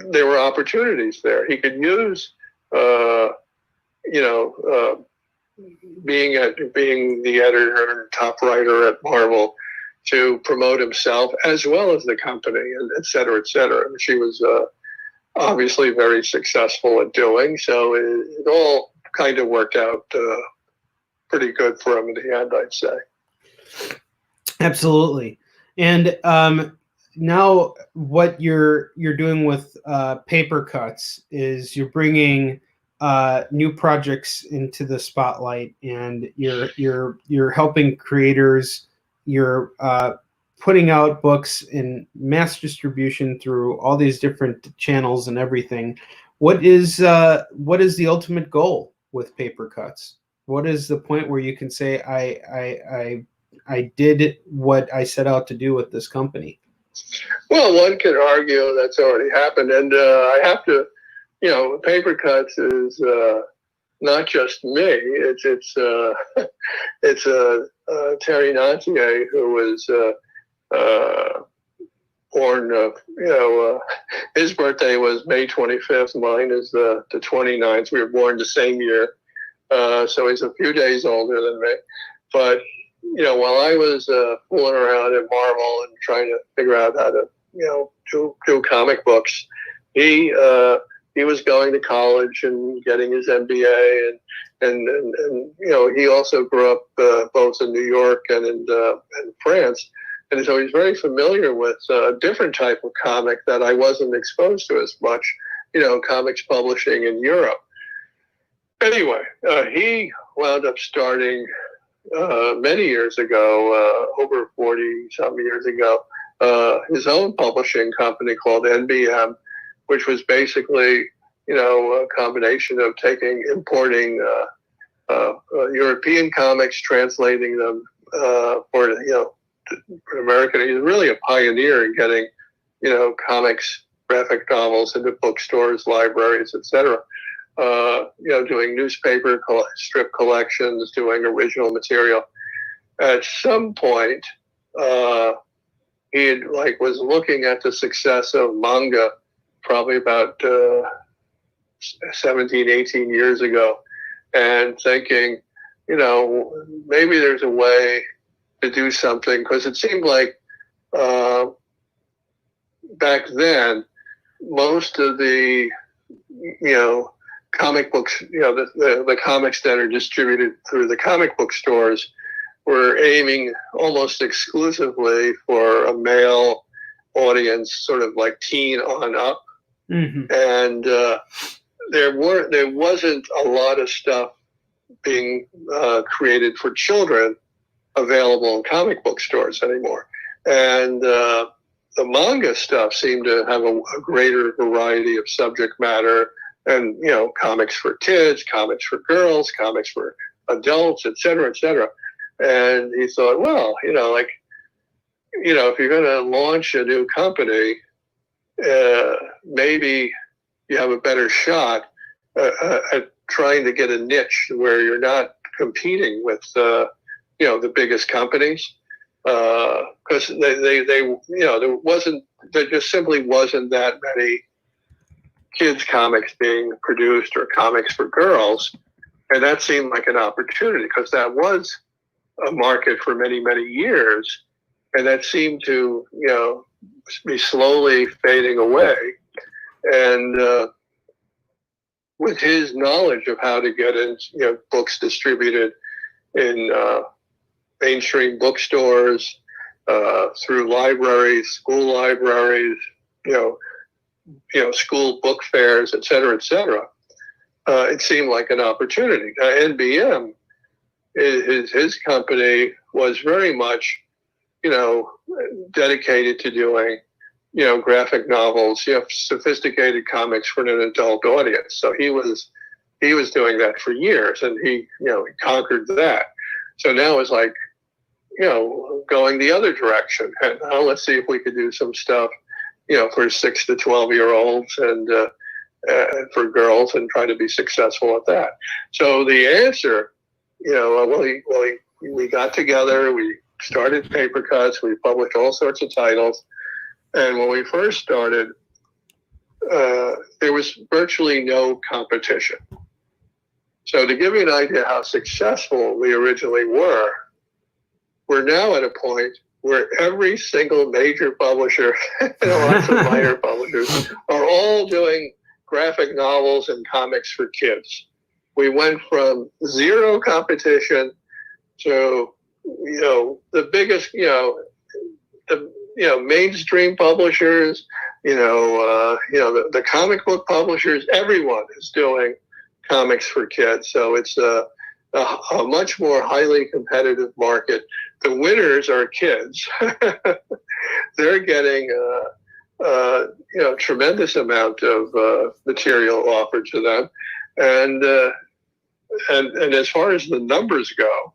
there were opportunities there. He could use, being the editor and top writer at Marvel to promote himself as well as the company, and et cetera, et cetera. And she was obviously very successful at doing so. It all kind of worked out pretty good for him in the end, I'd say. Absolutely. And now what you're doing with Paper Cuts is you're bringing new projects into the spotlight, and you're helping creators. You're putting out books in mass distribution through all these different channels and everything. What is the ultimate goal with Paper Cuts? What is the point where you can say I did what I set out to do with this company? Well, one could argue that's already happened, and I have to, Paper Cuts is not just me. It's Terry Nantier, who was born. His birthday was May 25th. Mine is the 29th. We were born the same year, so he's a few days older than me. But while I was fooling around at Marvel and trying to figure out how to do comic books, he was going to college and getting his MBA, and he also grew up both in New York and in France. And so he's very familiar with a different type of comic that I wasn't exposed to as much, comics publishing in Europe. Anyway, he wound up starting many years ago, over 40-something years ago, his own publishing company called NBM, which was basically, a combination of importing European comics, translating them for American. He's really a pioneer in getting, comics, graphic novels into bookstores, libraries, etc. Doing newspaper strip collections, doing original material. At some point, he was looking at the success of manga, probably about 17, 18 years ago, and thinking, maybe there's a way to do something, because it seemed like back then most of the comic books, the comics that are distributed through the comic book stores were aiming almost exclusively for a male audience, sort of like teen on up. Mm-hmm. And there wasn't a lot of stuff being created for children available in comic book stores anymore. And the manga stuff seemed to have a greater variety of subject matter, and comics for kids, comics for girls, comics for adults, et cetera, et cetera. And he thought, well, if you're going to launch a new company, maybe you have a better shot at trying to get a niche where you're not competing with the biggest companies, because there just simply wasn't that many kids comics being produced, or comics for girls. And that seemed like an opportunity, because that was a market for many, many years. And that seemed to, be slowly fading away. And with his knowledge of how to get books distributed in mainstream bookstores, through libraries, school libraries, school book fairs, et cetera, it seemed like an opportunity. NBM, his company was very much, dedicated to doing, graphic novels, sophisticated comics for an adult audience. So he was doing that for years, and he conquered that. So now it's like, going the other direction. And now let's see if we could do some stuff, for 6 to 12-year-olds and for girls, and try to be successful at that. So the answer, we got together, we started Paper Cuts, we published all sorts of titles. And when we first started, there was virtually no competition. So to give you an idea how successful we originally were, we're now at a point where every single major publisher and lots of minor publishers are all doing graphic novels and comics for kids. We went from zero competition to, the biggest, mainstream publishers, the comic book publishers, everyone is doing comics for kids. So it's a much more highly competitive market the winners are kids. They're getting tremendous amount of material offered to them, and as far as the numbers go,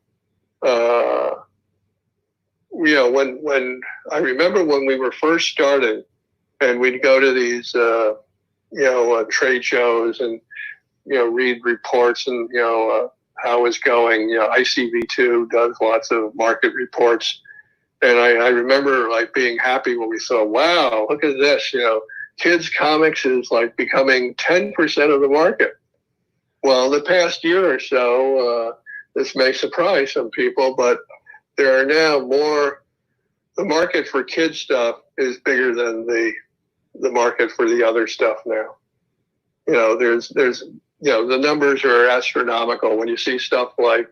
when I remember when we were first starting, and we'd go to these trade shows and read reports and how it's going. ICV2 does lots of market reports. And I remember like being happy when we saw, wow, look at this, kids comics is like becoming 10% of the market. Well, the past year or so, this may surprise some people, but there are now the market for kids stuff is bigger than the market for the other stuff now. There's the numbers are astronomical when you see stuff like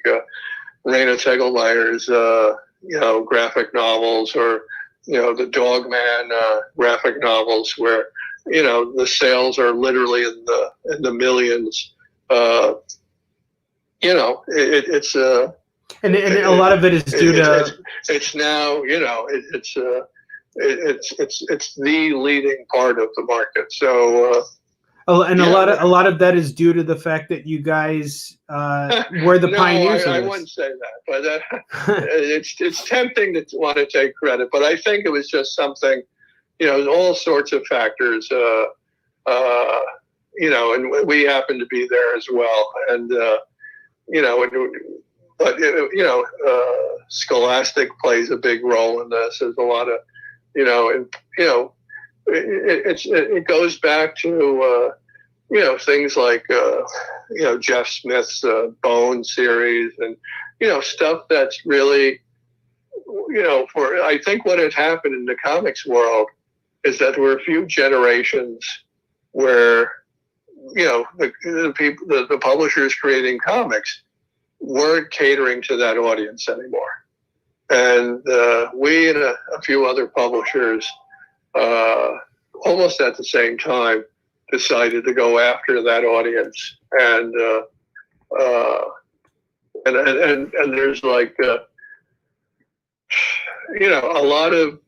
Raina Tegelmeyer's graphic novels, or the Dogman graphic novels, where the sales are literally in the millions. It's and a lot of it is due to it's now it's the leading part of the market. So and a lot of that is due to the fact that you guys were the pioneers. I wouldn't say that, but it's tempting to want to take credit. But I think it was just something, all sorts of factors, and we happened to be there as well, and Scholastic plays a big role in this. There's a lot of, it goes back to things like Jeff Smith's Bone series, and stuff that's really I think what had happened in the comics world is that there were a few generations where the people, the publishers creating comics weren't catering to that audience anymore, and we and a few other publishers almost at the same time decided to go after that audience, and there's like a lot of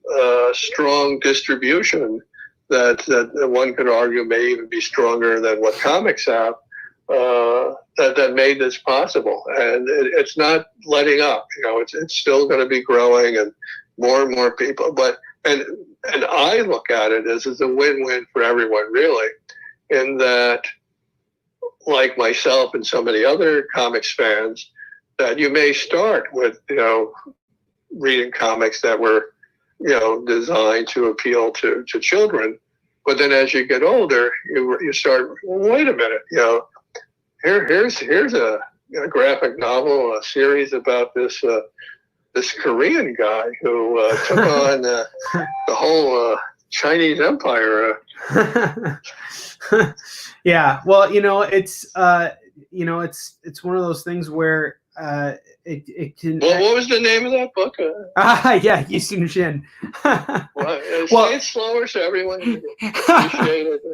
strong distribution that one could argue may even be stronger than what comics have, that made this possible, and it's not letting up. It's still going to be growing, and more people. But and I look at it as a win-win for everyone, really, in that, like myself and so many other comics fans, that you may start with reading comics that were designed to appeal to children, but then as you get older, you start, wait a minute, here's a graphic novel, a series about this Korean guy who took on the whole Chinese empire. Yeah, well, it's it's one of those things where it can. Well, what was the name of that book? Yeah, Yisun Shin. Say it slower so everyone can appreciate it.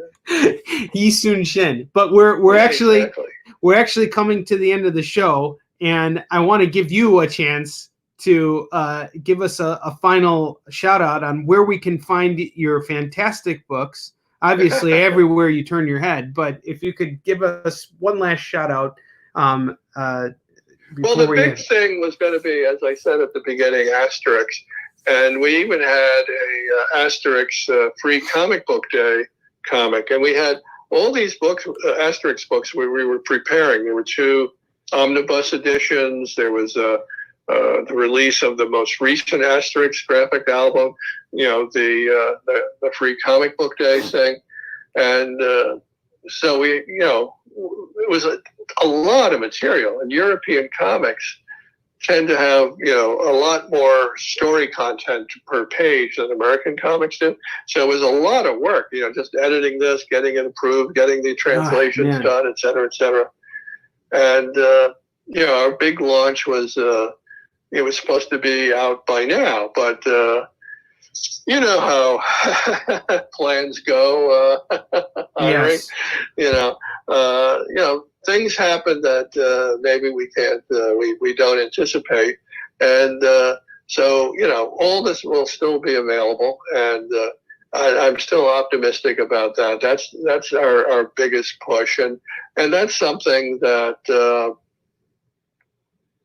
Yisun Shin. But we're actually coming to the end of the show, and I want to give you a chance to give us a final shout out on where we can find your fantastic books. Obviously, everywhere you turn your head, but if you could give us one last shout out. Well, the big thing was going to be, as I said at the beginning, Asterix. And we even had a Asterix free comic book day comic. And we had all these books, Asterix books, we were preparing. There were 2 omnibus editions. There was the release of the most recent Asterix graphic album, the free comic book day thing. And so we, it was a lot of material, and European comics tend to have, a lot more story content per page than American comics do. So it was a lot of work, just editing this, getting it approved, getting the translations done, et cetera, et cetera. And, our big launch was, it was supposed to be out by now, but, you know how plans go, Onrie. Yes. Things happen that maybe we can't, we don't anticipate, and So, all this will still be available, and I'm still optimistic about that. That's our biggest push, and that's something that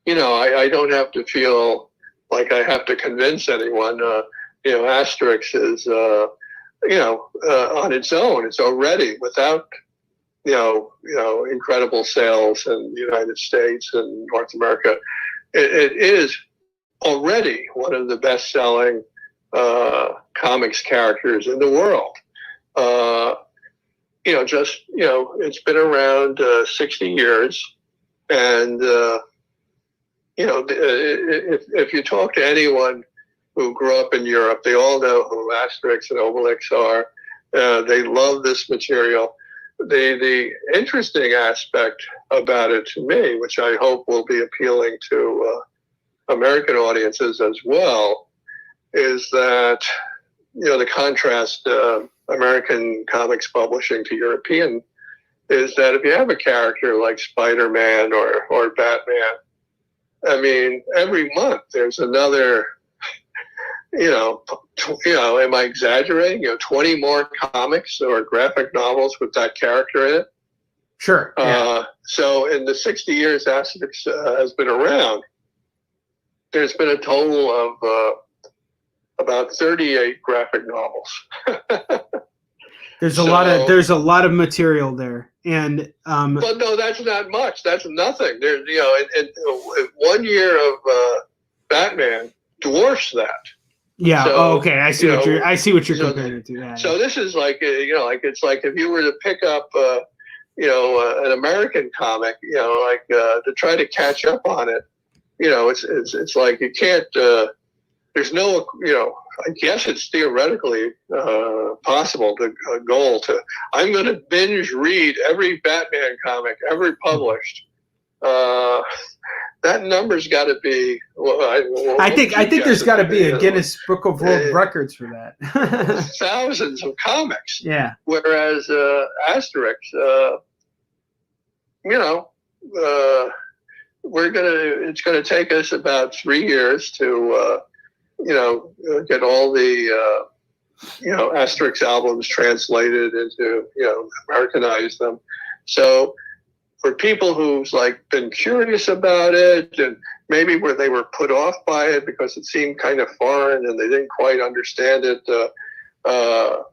I don't have to feel like I have to convince anyone. Asterix is on its own. It's already without incredible sales in the United States and North America. It is already one of the best-selling comics characters in the world. It's been around 60 years, and if you talk to anyone who grew up in Europe, they all know who Asterix and Obelix are. They love this material. The interesting aspect about it to me, which I hope will be appealing to American audiences as well, is that the contrast American comics publishing to European is that if you have a character like Spider-Man or Batman, I mean, every month there's another, am I exaggerating? 20 more comics or graphic novels with that character in it. Sure. Yeah. So in the 60 years Asterix has been around, there's been a total of about 38 graphic novels. There's a lot of material there, and but no, that's not much. That's nothing. There's and 1 year of Batman dwarfs that. Yeah. So, okay. I see what you're comparing it to. Yeah, so this is like it's like if you were to pick up an American comic, to try to catch up on it, it's like you can't. There's no I guess it's theoretically possible to goal to. I'm going to binge read every Batman comic ever published. That number's got to be. I think there's got to be a Guinness Book of World Records for that. Thousands of comics. Yeah. Whereas Asterix, it's gonna take us about 3 years to. Get all the, Asterix albums translated into, Americanize them. So for people who's been curious about it and maybe where they were put off by it because it seemed kind of foreign and they didn't quite understand it, I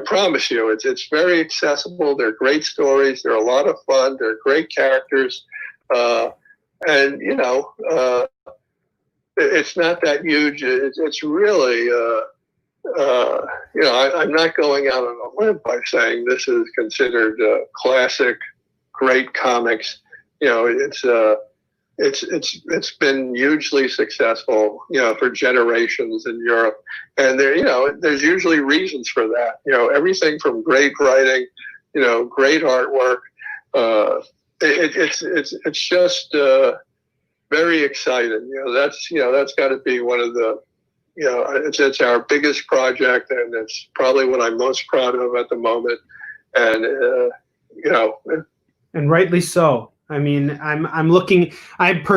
promise you, it's very accessible. They're great stories. They're a lot of fun. They're great characters. It's not that huge. It's really, I'm not going out on a limb by saying this is considered classic, great comics. It's been hugely successful, for generations in Europe, and there's usually reasons for that. Everything from great writing, great artwork. It's just. Very exciting. That's got to be one of the, it's our biggest project, and it's probably what I'm most proud of at the moment. And and rightly so. I mean, I'm looking. I've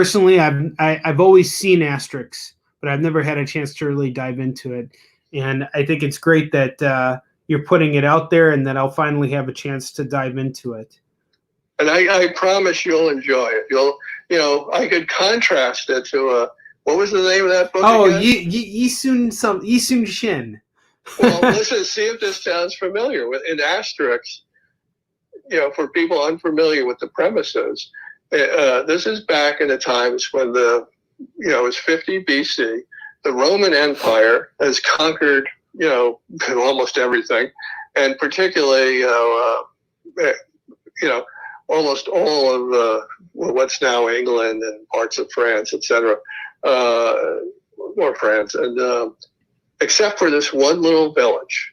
always seen Asterix, but I've never had a chance to really dive into it. And I think it's great that you're putting it out there, and that I'll finally have a chance to dive into it. And I promise you'll enjoy it. I could contrast it to what was the name of that book? Oh, Yisun Shin. Well, listen, see if this sounds familiar. In Asterix, for people unfamiliar with the premises, this is back in the times when it's 50 BC. The Roman Empire has conquered, almost everything, and particularly, almost all of what's now England and parts of France, etc., or France, and except for this one little village.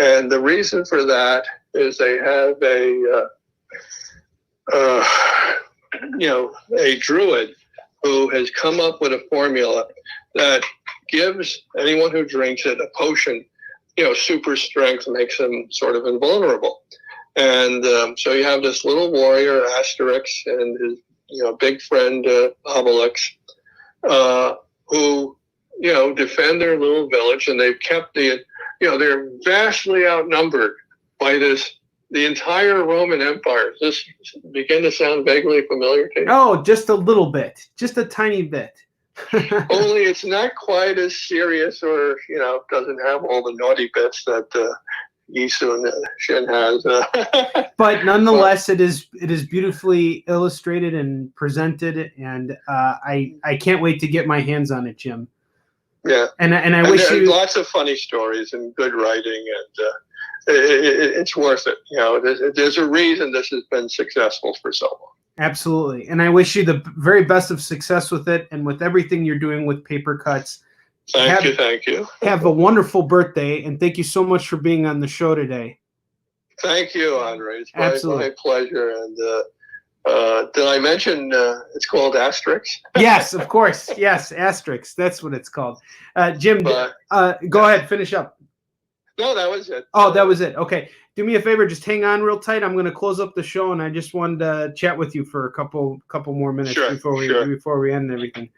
And the reason for that is they have a druid who has come up with a formula that gives anyone who drinks it a potion, super strength, makes them sort of invulnerable. And so you have this little warrior, Asterix, and his big friend, Obelix, who, defend their little village, and they've kept they're vastly outnumbered by the entire Roman Empire. Does this begin to sound vaguely familiar to you? Oh, just a little bit, just a tiny bit. Only it's not quite as serious, or doesn't have all the naughty bits that Yisu and Shin has. But nonetheless, it is beautifully illustrated and presented, and I can't wait to get my hands on it, Jim. Yeah, and I wish you lots of funny stories and good writing, and it's worth it. There's a reason this has been successful for so long. Absolutely. And I wish you the very best of success with it and with everything you're doing with Paper Cuts. Thank you. Have a wonderful birthday, and thank you so much for being on the show today. Thank you, Onrie. It's Absolutely. my pleasure. And did I mention it's called Asterix? Yes, of course. Yes, Asterix. That's what it's called. Jim, go ahead. Finish up. No, that was it. Oh, that was it. Okay. Do me a favor. Just hang on real tight. I'm going to close up the show, and I just wanted to chat with you for a couple more minutes before we end everything.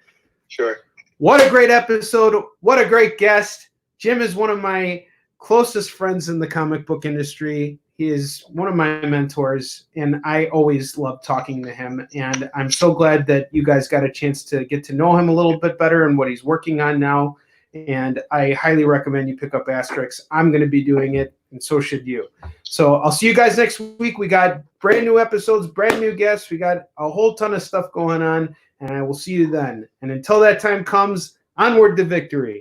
Sure. What a great episode. What a great guest. Jim is one of my closest friends in the comic book industry. He is one of my mentors, and I always love talking to him. And I'm so glad that you guys got a chance to get to know him a little bit better and what he's working on now. And I highly recommend you pick up Asterix. I'm going to be doing it, and so should you. So I'll see you guys next week. We got brand new episodes, brand new guests. We got a whole ton of stuff going on, and I will see you then. And until that time comes, onward to victory.